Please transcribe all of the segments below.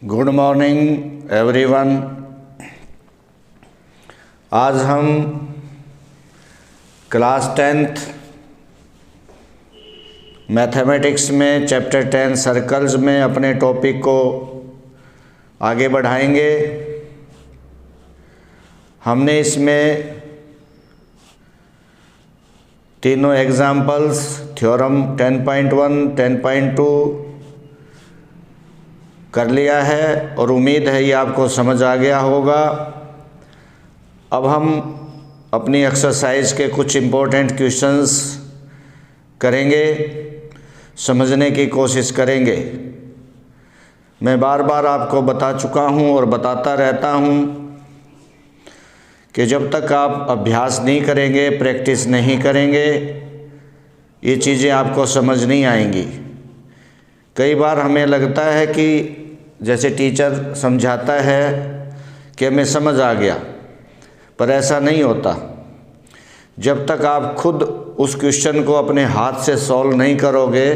Good morning everyone. आज हम class 10th mathematics में चैप्टर 10 सर्कल्स में अपने टॉपिक को आगे बढ़ाएंगे। हमने इसमें तीनों एग्जाम्पल्स थ्योरम 10.1, 10.2 कर लिया है और उम्मीद है ये आपको समझ आ गया होगा। अब हम अपनी एक्सरसाइज के कुछ इम्पोर्टेंट क्वेश्चंस करेंगे, समझने की कोशिश करेंगे। मैं बार बार आपको बता चुका हूँ और बताता रहता हूँ कि जब तक आप अभ्यास नहीं करेंगे, प्रैक्टिस नहीं करेंगे, ये चीज़ें आपको समझ नहीं आएंगी। कई बार हमें लगता है कि जैसे टीचर समझाता है कि हमें समझ आ गया, पर ऐसा नहीं होता। जब तक आप खुद उस क्वेश्चन को अपने हाथ से सॉल्व नहीं करोगे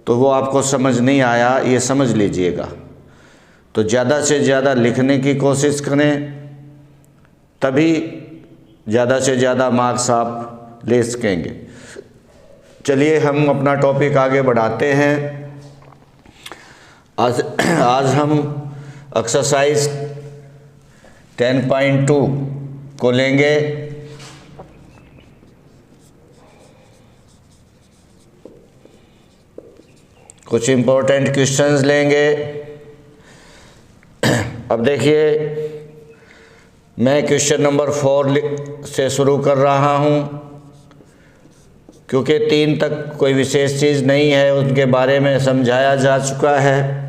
तो वो आपको समझ नहीं आया, ये समझ लीजिएगा। तो ज़्यादा से ज़्यादा लिखने की कोशिश करें, तभी ज़्यादा से ज़्यादा मार्क्स आप ले सकेंगे। चलिए हम अपना टॉपिक आगे बढ़ाते हैं। आज हम एक्सरसाइज 10.2 को लेंगे। कुछ इम्पोर्टेंट क्वेश्चंस लेंगे। अब देखिए, मैं क्वेश्चन नंबर 4 से शुरू कर रहा हूँ, क्योंकि 3 तक कोई विशेष चीज़ नहीं है, उनके बारे में समझाया जा चुका है।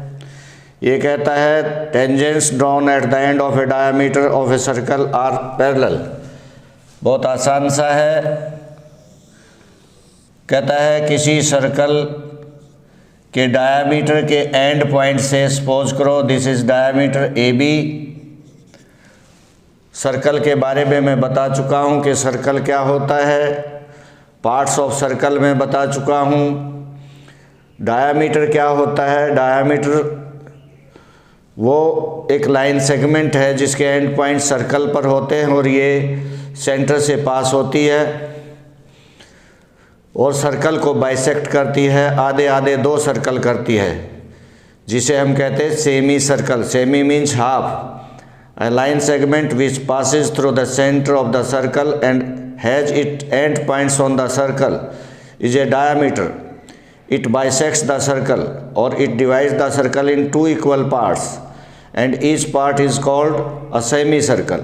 ये कहता है tangents drawn at the end of a diameter of a circle are parallel. बहुत आसान सा है। कहता है किसी सर्कल के डायमीटर के एंड पॉइंट से सपोज करो this is diameter A B. Circle के बारे में मैं बता चुका हूँ कि सर्कल क्या होता है, पार्ट्स ऑफ सर्कल में बता चुका हूँ। डायमीटर क्या होता है, डायमीटर वो एक लाइन सेगमेंट है जिसके एंड पॉइंट सर्कल पर होते हैं और ये सेंटर से पास होती है और सर्कल को बाइसेक्ट करती है, आधे आधे 2 सर्कल करती है, जिसे हम कहते हैं semi circle. Semi means half. A line segment which passes through the center of the circle and has its end points on the circle is a diameter. It bisects the circle or it divides the circle in 2 equal parts and each part is called a semicircle.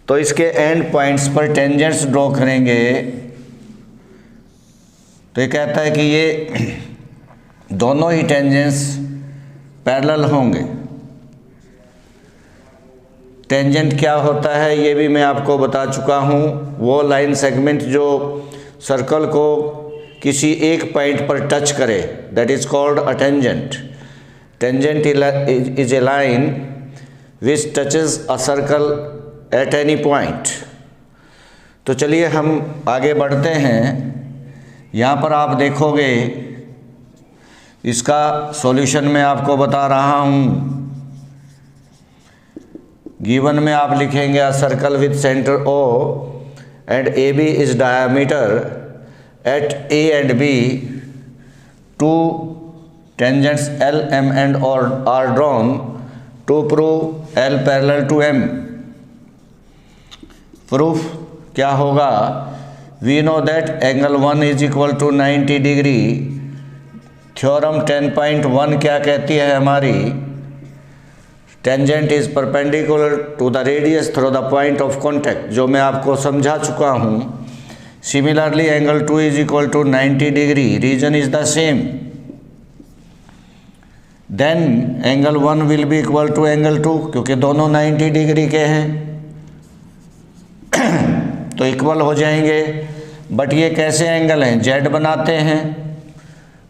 तो इसके and points पर tangents draw करेंगे। तो ये कहता है कि ये दोनों ही टेंजेंट्स पैरेलल होंगे। टेंजेंट क्या होता है ये भी मैं आपको बता चुका हूँ। वो लाइन सेगमेंट जो सर्कल को किसी एक पॉइंट पर टच करे, that is called a tangent. Tangent is a line which touches a circle at any point. तो चलिए हम आगे बढ़ते हैं। यहाँ पर आप देखोगे, इसका सॉल्यूशन मैं आपको बता रहा हूँ। गिवन में आप लिखेंगे a circle with centre O and AB is diameter at A and B, 2 tangents L, M and are drawn to prove L parallel to M. Proof क्या होगा? We know that angle 1 is equal to 90 degree. Theorem 10.1 क्या कहती है हमारी? Tangent is perpendicular to the radius through the point of contact, जो मैं आपको समझा चुका हूँ। Similarly angle 2 is equal to 90 degree, reason is the same. Then angle 1 will be equal to angle 2, क्योंकि दोनों 90 डिग्री के हैं तो इक्वल हो जाएंगे। बट ये कैसे एंगल हैं? जेड बनाते हैं।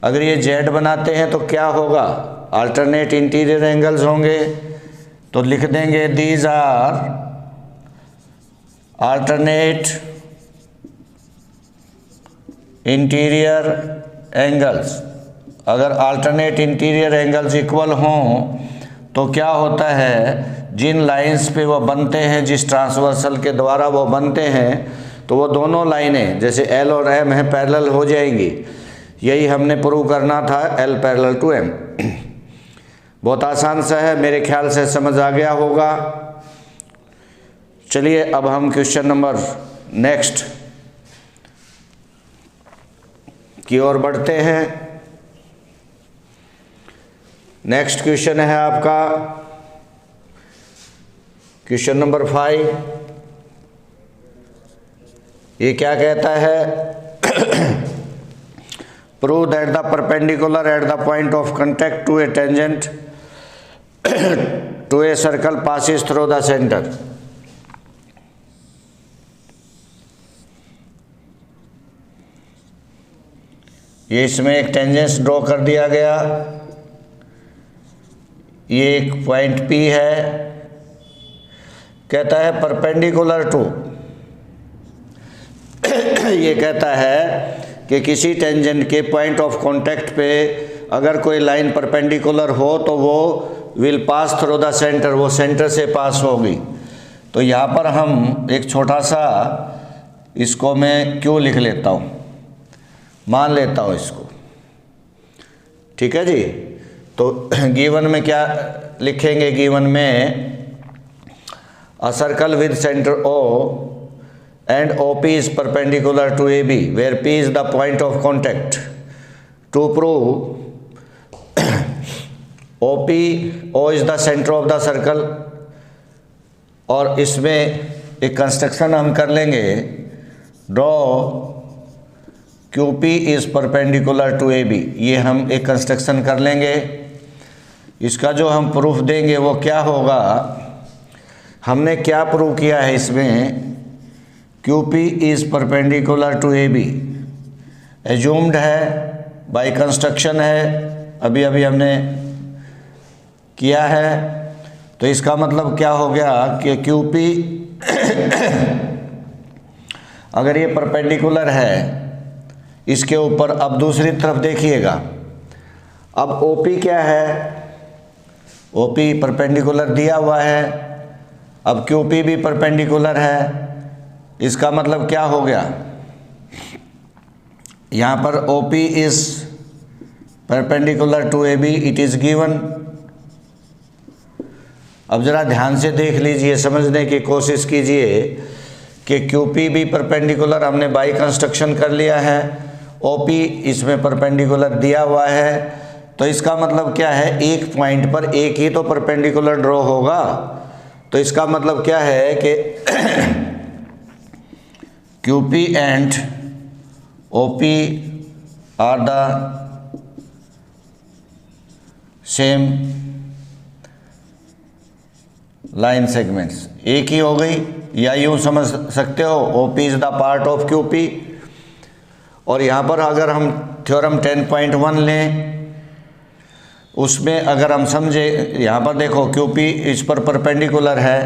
अगर ये जेड बनाते हैं तो क्या होगा? अल्टरनेट इंटीरियर एंगल्स होंगे। तो लिख देंगे these are alternate interior angles. अगर अल्टरनेट इंटीरियर एंगल्स इक्वल हों तो क्या होता है, जिन लाइंस पे वो बनते हैं, जिस ट्रांसवर्सल के द्वारा वो बनते हैं, तो वो दोनों लाइनें जैसे L और M है पैरेलल हो जाएंगी। यही हमने प्रूव करना था, L पैरेलल टू M। बहुत आसान सा है, मेरे ख्याल से समझ आ गया होगा। चलिए अब हम क्वेश्चन नंबर नेक्स्ट की ओर बढ़ते हैं। नेक्स्ट क्वेश्चन है आपका क्वेश्चन नंबर 5। ये क्या कहता है, prove that the perpendicular at the point of contact to a tangent to a circle passes through the centre. ये इसमें एक टेंजेंस ड्रॉ कर दिया गया, ये एक पॉइंट P है, कहता है परपेंडिकुलर टू ये कहता है कि किसी टेंजेंट के पॉइंट ऑफ कांटेक्ट पे अगर कोई लाइन परपेंडिकुलर हो तो वो will pass through the centre, वो सेंटर से पास होगी। तो यहाँ पर हम एक छोटा सा इसको मैं क्यों लिख लेता हूँ, मान लेता हूँ इसको, ठीक है जी। तो गिवन में क्या लिखेंगे, गिवन में अ circle with centre O and OP is perpendicular to AB where P is the point of contact. To prove O is the center of the circle, और इसमें एक कंस्ट्रक्शन हम कर लेंगे, draw QP is perpendicular to AB। ये हम एक construction कर लेंगे। इसका जो हम प्रूफ देंगे वो क्या होगा, हमने क्या प्रूव किया है इसमें, QP is perpendicular to AB assumed है, बाय कंस्ट्रक्शन है, अभी अभी हमने किया है। तो इसका मतलब क्या हो गया कि QP अगर ये परपेंडिकुलर है इसके ऊपर, अब दूसरी तरफ देखिएगा, अब OP क्या है, OP परपेंडिकुलर दिया हुआ है, अब QP भी परपेंडिकुलर है। इसका मतलब क्या हो गया, यहाँ पर OP is perpendicular to AB, it is given. अब जरा ध्यान से देख लीजिए, समझने की कोशिश कीजिए कि QP भी परपेंडिकुलर हमने बाई कंस्ट्रक्शन कर लिया है, OP इसमें परपेंडिकुलर दिया हुआ है। तो इसका मतलब क्या है, एक पॉइंट पर एक ही तो परपेंडिकुलर ड्रॉ होगा। तो इसका मतलब क्या है कि QP and OP are the same line segments, एक ही हो गई, या यूँ समझ सकते हो OP is the part of QP। और यहाँ पर अगर हम थ्योरम 10.1 लें, उसमें अगर हम समझे, यहाँ पर देखो QP इस पर परपेंडिकुलर है,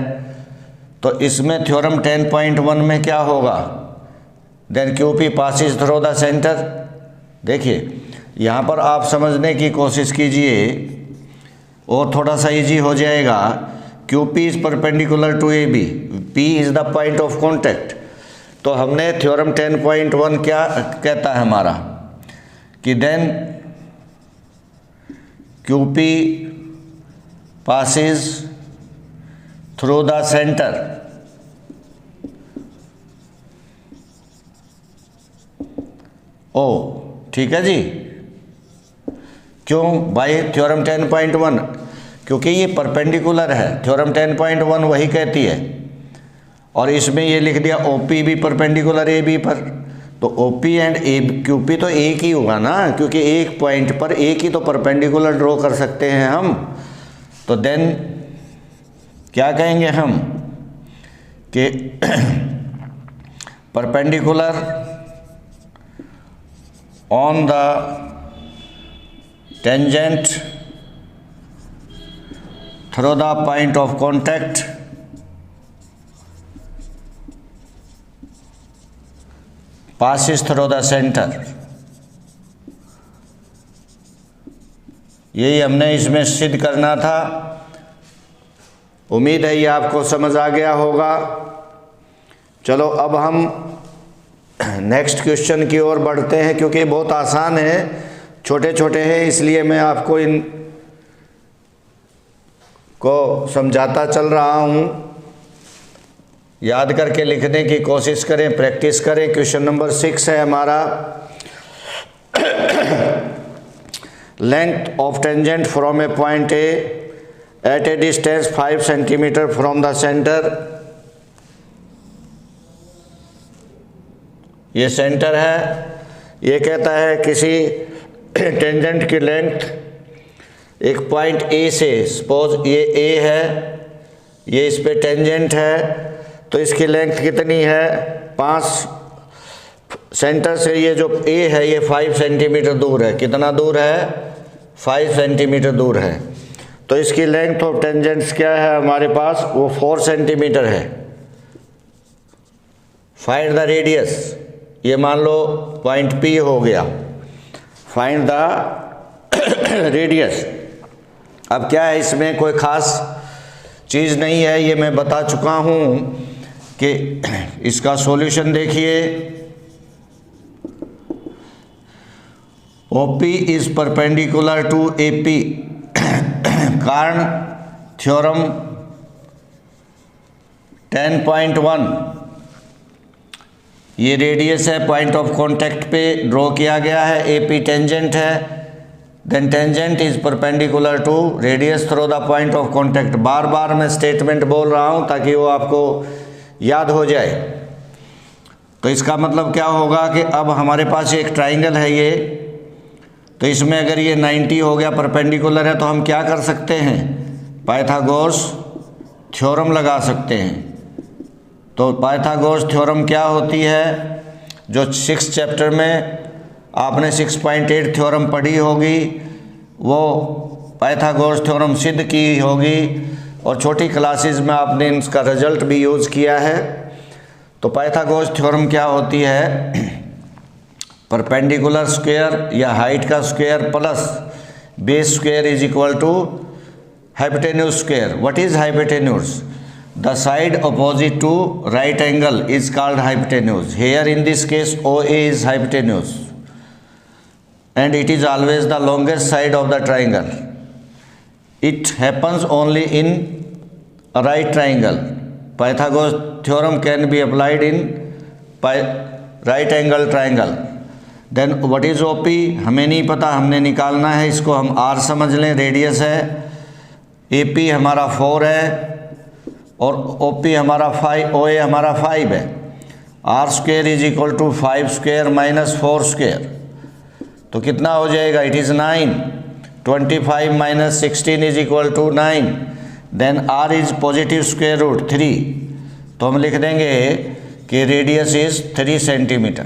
तो इसमें थ्योरम 10.1 में क्या होगा, then QP passes through the centre. देखिए यहाँ पर आप समझने की कोशिश कीजिए और थोड़ा सा इजी हो जाएगा। QP is perpendicular to AB, P is the point of contact. तो हमने थ्योरम 10.1 क्या कहता है हमारा, कि then QP passes through the center O, ठीक है जी। क्यों, बाई थ्योरम 10.1, क्योंकि ये परपेंडिकुलर है, थ्योरम 10.1 वही कहती है। और इसमें ये लिख दिया OP भी परपेंडिकुलर AB पर, तो OP एंड QP तो एक ही होगा ना, क्योंकि एक पॉइंट पर एक ही तो परपेंडिकुलर ड्रॉ कर सकते हैं हम। तो देन क्या कहेंगे हम कि perpendicular on the tangent through the point of contact passes through the center। यही हमने इसमें सिद्ध करना था। उम्मीद है ये आपको समझ आ गया होगा। चलो अब हम नेक्स्ट क्वेश्चन की ओर बढ़ते हैं, क्योंकि बहुत आसान है, छोटे छोटे हैं, इसलिए मैं आपको इन को समझाता चल रहा हूँ। याद करके लिखने की कोशिश करें, प्रैक्टिस करें। क्वेश्चन नंबर 6 है हमारा, length of tangent from a point A at a distance 5 centimetre from the centre. ये सेंटर है। ये कहता है किसी टेंजेंट की लेंथ एक पॉइंट ए से, सपोज ये ए है, ये इस पे टेंजेंट है, तो इसकी लेंथ कितनी है 5, सेंटर से ये जो ए है ये 5 सेंटीमीटर दूर है। कितना दूर है? 5 सेंटीमीटर दूर है। तो इसकी लेंथ ऑफ टेंजेंट्स क्या है हमारे पास? वो 4 सेंटीमीटर है। फाइंड द रेडियस, ये मान लो पॉइंट पी हो गया। Find the radius. अब क्या है, इसमें कोई ख़ास चीज़ नहीं है, ये मैं बता चुका हूँ कि इसका सॉल्यूशन देखिए। OP is perpendicular to AP, कार्न थ्योरम 10.1। ये रेडियस है, पॉइंट ऑफ कांटेक्ट पे ड्रॉ किया गया है, AP टेंजेंट है, then tangent is perpendicular to radius through the point of contact. बार बार मैं स्टेटमेंट बोल रहा हूँ ताकि वो आपको याद हो जाए। तो इसका मतलब क्या होगा कि अब हमारे पास एक ट्राइंगल है ये, तो इसमें अगर ये 90 हो गया, परपेंडिकुलर है, तो हम क्या कर सकते हैं? पाइथागोरस थ्योरम लगा सकते हैं। तो पाइथागोरस थ्योरम क्या होती है? जो 6th चैप्टर में आपने 6.8 थ्योरम पढ़ी होगी, वो पाइथागोरस थ्योरम सिद्ध की होगी, और छोटी क्लासेस में आपने इसका रिजल्ट भी यूज़ किया है। तो पाइथागोरस थ्योरम क्या होती है? परपेंडिकुलर स्क्वायर या हाइट का square plus base square is equal to hypotenuse square. What is hypotenuse? The side opposite to right angle is called hypotenuse. Here in this case OA is hypotenuse and it is always the longest side of the triangle. It happens only in a right triangle. Pythagoras theorem can be applied in right angle triangle. Then what is OP? हमें नहीं पता, हमने निकालना है इसको। हम R समझ लें, रेडियस है। AP हमारा 4 है और OP हमारा 5, OA हमारा 5 है। R square is equal to 5 square minus 4 square, तो कितना हो जाएगा? It is 9। 25 minus 16 is equal to 9। Then R is positive square root 3, तो हम लिख देंगे कि रेडियस इज 3 सेंटीमीटर।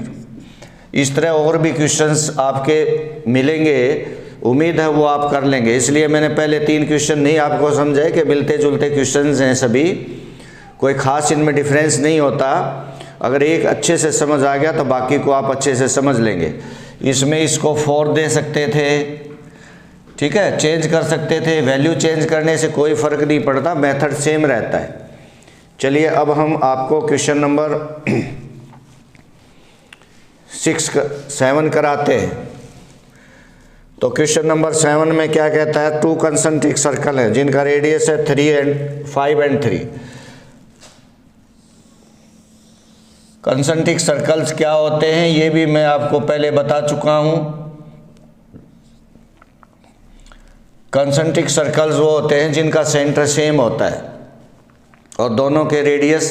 इस तरह और भी क्वेश्चंस आपके मिलेंगे, उम्मीद है वो आप कर लेंगे। इसलिए मैंने पहले 3 क्वेश्चन नहीं आपको समझाए कि मिलते जुलते क्वेश्चंस हैं सभी, कोई ख़ास इनमें डिफरेंस नहीं होता। अगर एक अच्छे से समझ आ गया तो बाकी को आप अच्छे से समझ लेंगे। इसमें इसको 4 दे सकते थे, ठीक है, चेंज कर सकते थे। वैल्यू चेंज करने से कोई फ़र्क नहीं पड़ता, मेथड सेम रहता है। चलिए अब हम आपको क्वेश्चन नंबर 7 कराते हैं। तो क्वेश्चन नंबर 7 में क्या कहता है? 2 कंसेंट्रिक सर्कल हैं जिनका रेडियस है 5 and 3। कंसेंट्रिक सर्कल्स क्या होते हैं ये भी मैं आपको पहले बता चुका हूँ। कंसेंट्रिक सर्कल्स वो होते हैं जिनका सेंटर सेम होता है और दोनों के रेडियस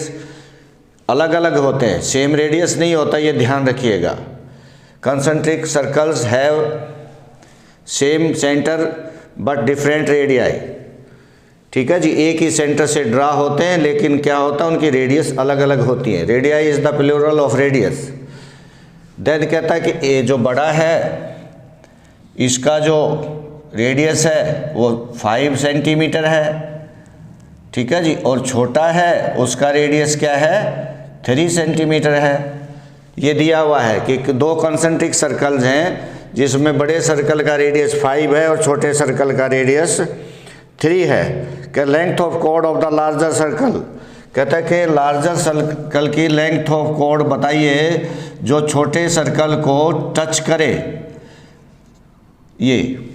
अलग अलग होते हैं, सेम रेडियस नहीं होता, ये ध्यान रखिएगा। Concentric circles have same centre but different radii, ठीक है जी। एक ही सेंटर से ड्रा होते हैं लेकिन क्या होता है, उनकी रेडियस अलग अलग होती है। Radii is the plural of radius. Then कहता है कि ये जो बड़ा है इसका जो रेडियस है वो 5 सेंटीमीटर है, ठीक है जी, और छोटा है उसका रेडियस क्या है 3 सेंटीमीटर है। ये दिया हुआ है कि 2 कंसेंट्रिक सर्कल्स हैं जिसमें बड़े सर्कल का रेडियस 5 है और छोटे सर्कल का रेडियस 3 है। कि length of chord of the larger circle, कहता है कि लार्जर सर्कल की लेंथ ऑफ कॉर्ड बताइए जो छोटे सर्कल को टच करे, ये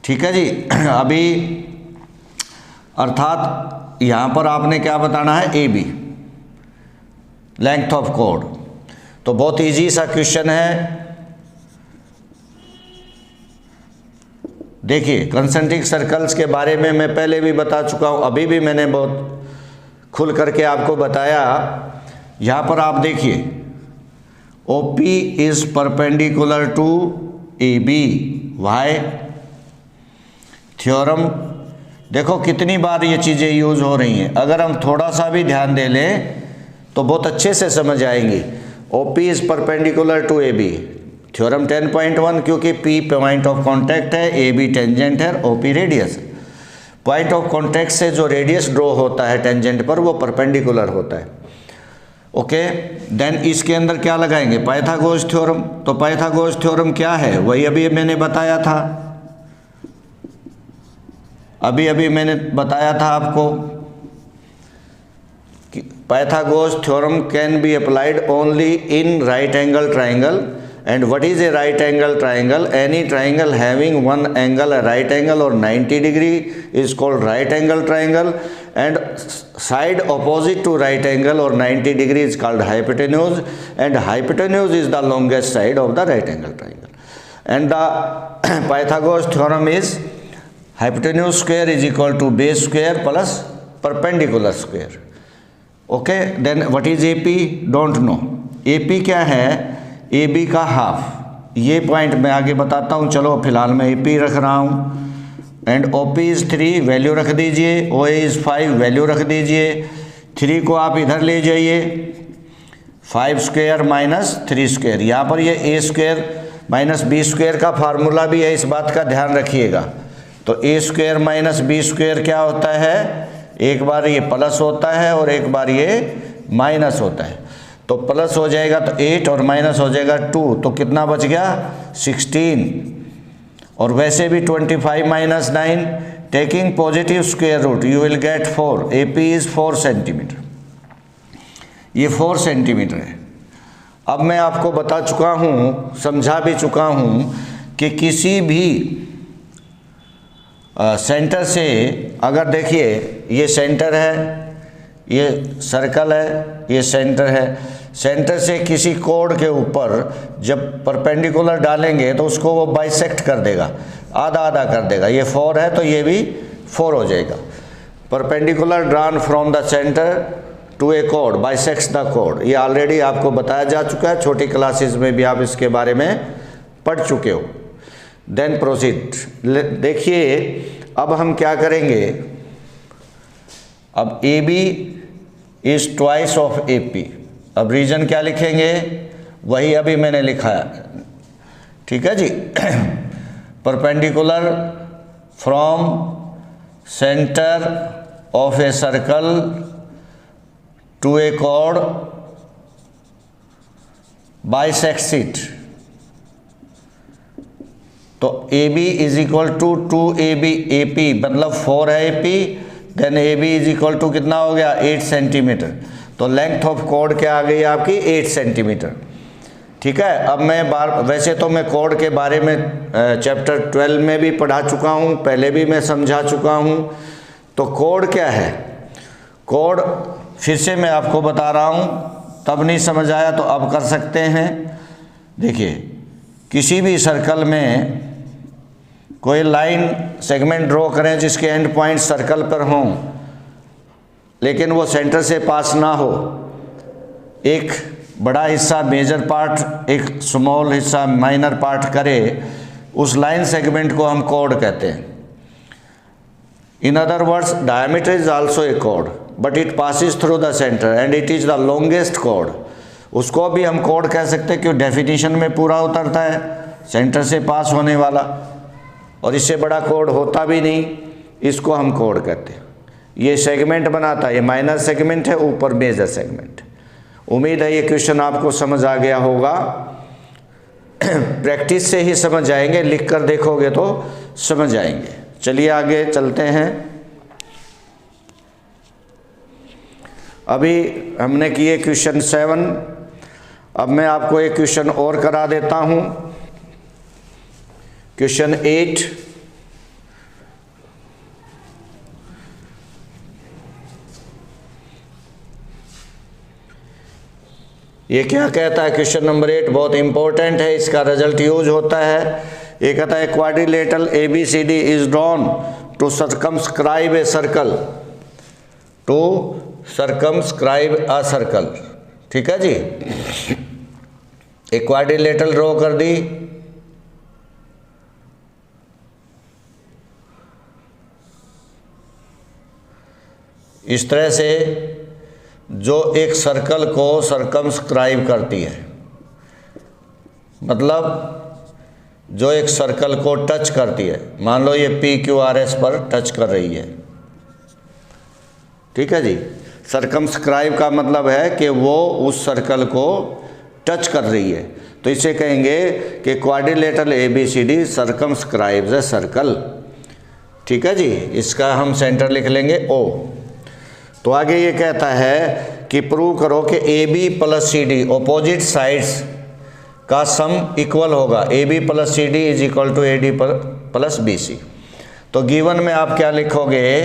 ठीक है जी। अभी अर्थात यहाँ पर आपने क्या बताना है, A B length of chord. तो बहुत इजी सा क्वेश्चन है। देखिए कंसेंट्रिक सर्कल्स के बारे में मैं पहले भी बता चुका हूँ, अभी भी मैंने बहुत खुल करके आपको बताया। यहाँ पर आप देखिए OP is perpendicular to AB, why theorem. देखो कितनी बार ये चीज़ें यूज हो रही हैं, अगर हम थोड़ा सा भी ध्यान दे लें तो बहुत अच्छे से समझ आएंगी। OP is perpendicular to AB, theorem 10.1, क्योंकि P पॉइंट ऑफ कांटेक्ट है, AB टेंजेंट है, OP रेडियस है। पॉइंट ऑफ कांटेक्ट से जो रेडियस ड्रॉ होता है टेंजेंट पर वो परपेंडिकुलर होता है। ओके, देन इसके अंदर क्या लगाएंगे, पाइथागोरस थ्योरम। तो पाइथागोरस थ्योरम क्या है, वही अभी मैंने बताया था, अभी मैंने बताया था आपको कि Pythagoras theorem can be applied only in right angle triangle. And what is a right angle triangle? Any triangle having one angle, a right angle or 90 degree is called right angle triangle, and side opposite to right angle or 90 degree is called hypotenuse, and hypotenuse is the longest side of the right angle triangle. And the Pythagoras theorem is hypotenuse square is equal to base square plus perpendicular square. Okay, then what is AP? Don't know. AP क्या है, AB का half, ये point मैं आगे बताता हूँ। चलो फिलहाल मैं AP रख रहा हूँ। एंड OP इज़ 3, वैल्यू रख दीजिए। OA इज़ 5, वैल्यू रख दीजिए। 3 को आप इधर ले जाइए, 5 स्क्वायर माइनस 3 स्क्वायर। यहाँ पर ये A square minus B square का फार्मूला भी है, इस बात का ध्यान रखिएगा। तो A square minus B square क्या होता है, एक बार ये प्लस होता है और एक बार ये माइनस होता है। तो प्लस हो जाएगा तो 8 और माइनस हो जाएगा 2, तो कितना बच गया 16। और वैसे भी 25 minus 9, taking positive square root you will get 4। AP is 4 centimetre, ये 4 सेंटीमीटर है। अब मैं आपको बता चुका हूँ, समझा भी चुका हूँ कि किसी भी सेंटर से, अगर देखिए ये सेंटर है, ये सर्कल है, ये सेंटर है, सेंटर से किसी कोड के ऊपर जब परपेंडिकुलर डालेंगे तो उसको वो बाइसेक्ट कर देगा, आधा आधा कर देगा। ये 4 है तो ये भी 4 हो जाएगा। Perpendicular drawn from the centre to A code bisects the code, ये ऑलरेडी आपको बताया जा चुका है, छोटी क्लासेस में भी आप इसके बारे में पढ़ चुके हो। Then proceed. देखिए अब हम क्या करेंगे, अब AB is twice of AP। अब रीजन क्या लिखेंगे, वही अभी मैंने लिखा है, ठीक है जी। Perpendicular from centre of a circle to a chord bisects it. तो AB is equal to 2AB, AP मतलब 4 है AP, then AB is equal to कितना हो गया 8 सेंटीमीटर। तो लेंथ ऑफ कॉर्ड क्या आ गई आपकी 8 सेंटीमीटर, ठीक है। अब मैं वैसे तो मैं कॉर्ड के बारे में चैप्टर 12 में भी पढ़ा चुका हूँ, पहले भी मैं समझा चुका हूँ। तो कॉर्ड क्या है, कॉर्ड फिर से मैं आपको बता रहा हूँ, तब नहीं समझ आया तो अब कर सकते हैं। देखिए किसी भी सर्कल में कोई लाइन सेगमेंट ड्रॉ करें जिसके एंड पॉइंट सर्कल पर हों, लेकिन वो सेंटर से पास ना हो। एक बड़ा हिस्सा मेजर पार्ट, एक स्मॉल हिस्सा माइनर पार्ट करे, उस लाइन सेगमेंट को हम कॉर्ड कहते हैं। In other words diameter is also a chord, but it passes through the centre and it is the longest chord. उसको भी हम कॉर्ड कह सकते हैं, क्योंकि डेफिनेशन में पूरा उतरता है, सेंटर से पास होने वाला, और इससे बड़ा कॉर्ड होता भी नहीं, इसको हम कॉर्ड कहते हैं। ये सेगमेंट बनाता है, ये माइनर सेगमेंट है, ऊपर मेजर सेगमेंट। उम्मीद है ये क्वेश्चन आपको समझ आ गया होगा। प्रैक्टिस से ही समझ जाएंगे, लिख कर देखोगे तो समझ जाएंगे। चलिए आगे चलते हैं। अभी हमने किए क्वेश्चन 7, अब मैं आपको एक क्वेश्चन और करा देता हूँ। क्वेश्चन 8, ये क्या कहता है? क्वेश्चन नंबर 8 बहुत इंपॉर्टेंट है, इसका रिजल्ट यूज होता है। ये कहता है quadrilateral ABCD is drawn to circumscribe a circle, to circumscribe a circle. ठीक है जी, एक क्वाड्रिलेटरल ड्रॉ कर दी, इस तरह से, जो एक सर्कल को सर्कमस्क्राइब करती है, मतलब जो एक सर्कल को टच करती है। मान लो ये PQRS पर टच कर रही है। ठीक है जी, सर्कमस्क्राइब का मतलब है कि वो उस सर्कल को टच कर रही है, तो इसे कहेंगे कि क्वाड्रिलेटरल ABCD सर्कमस्क्राइब्स ए सर्कल। ठीक है जी, इसका हम सेंटर लिख लेंगे O। तो आगे ये कहता है कि प्रूव करो कि AB plus CD opposite sides का सम इक्वल होगा। AB plus CD is equal to AD plus BC। तो गिवन में आप क्या लिखोगे?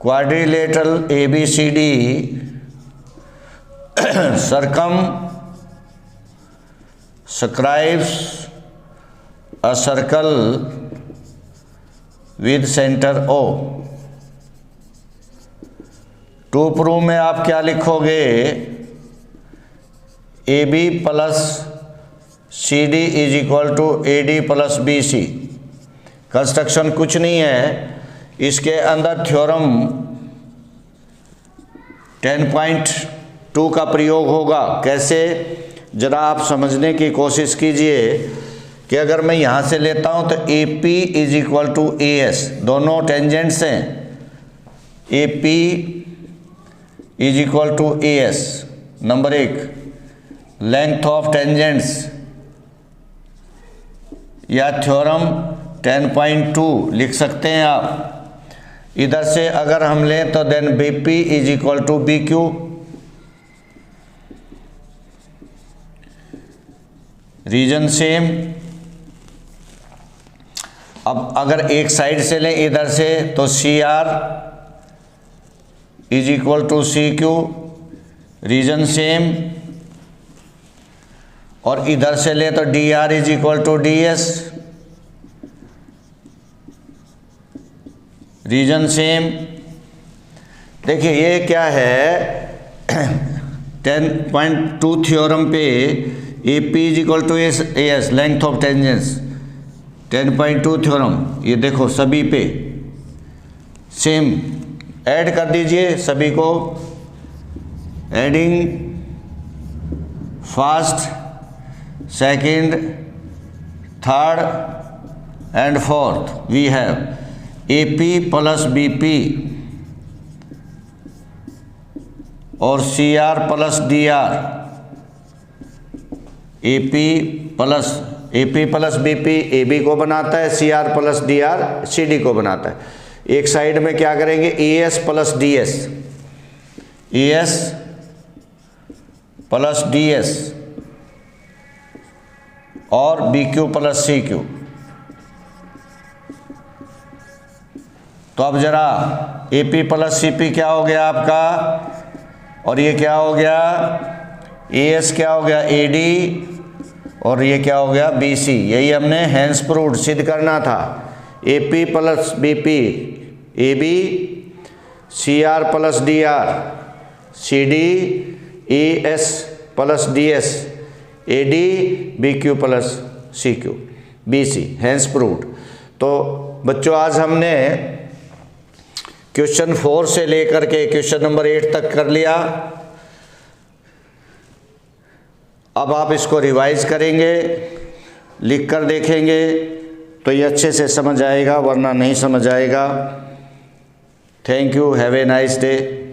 क्वाड्रिलेटरल ABCD circumscribes a circle with centre O। To prove में आप क्या लिखोगे? AB plus CD is equal to AD plus BC। Construction कुछ नहीं है, इसके अंदर थ्योरम 10.2 का प्रयोग होगा। कैसे, जरा आप समझने की कोशिश कीजिए कि अगर मैं यहाँ से लेता हूँ तो AP is equal to AS, दोनों टेंजेंट्स हैं। AP is equal to AS। Number 1, length of tangents या थ्योरम 10.2 लिख सकते हैं आप। इधर से अगर हम लें तो then BP is equal to BQ। Reason same. अब अगर एक साइड से लें इधर से तो CR is equal to CQ, reason same. और इधर से लें तो DR is equal to DS, reason same. देखिए ये क्या है, 10.2 थ्योरम पे AP is equal to AS, length of tangents 10.2 theorem, ये देखो सभी पे सेम। ऐड कर दीजिए सभी को, adding first, second, third and fourth, we have AP plus BP और CR plus DR। AP plus BP AB को बनाता है, CR प्लस DR CD को बनाता है। एक साइड में क्या करेंगे, AS plus DS, AS plus DS और BQ प्लस CQ। तो अब जरा AP प्लस CP क्या हो गया आपका, और ये क्या हो गया, AS क्या हो गया AD, और ये क्या हो गया BC। यही हमने हेंस प्रूव्ड सिद्ध करना था। AP plus BP AB, CR plus DR CD, AS plus DS AD, BQ plus CQ BC, hence proved. तो बच्चों आज हमने क्वेश्चन 4 से लेकर के क्वेश्चन नंबर 8 तक कर लिया। अब आप इसको रिवाइज करेंगे, लिख कर देखेंगे तो ये अच्छे से समझ आएगा, वरना नहीं समझ आएगा। Thank you, have a nice day.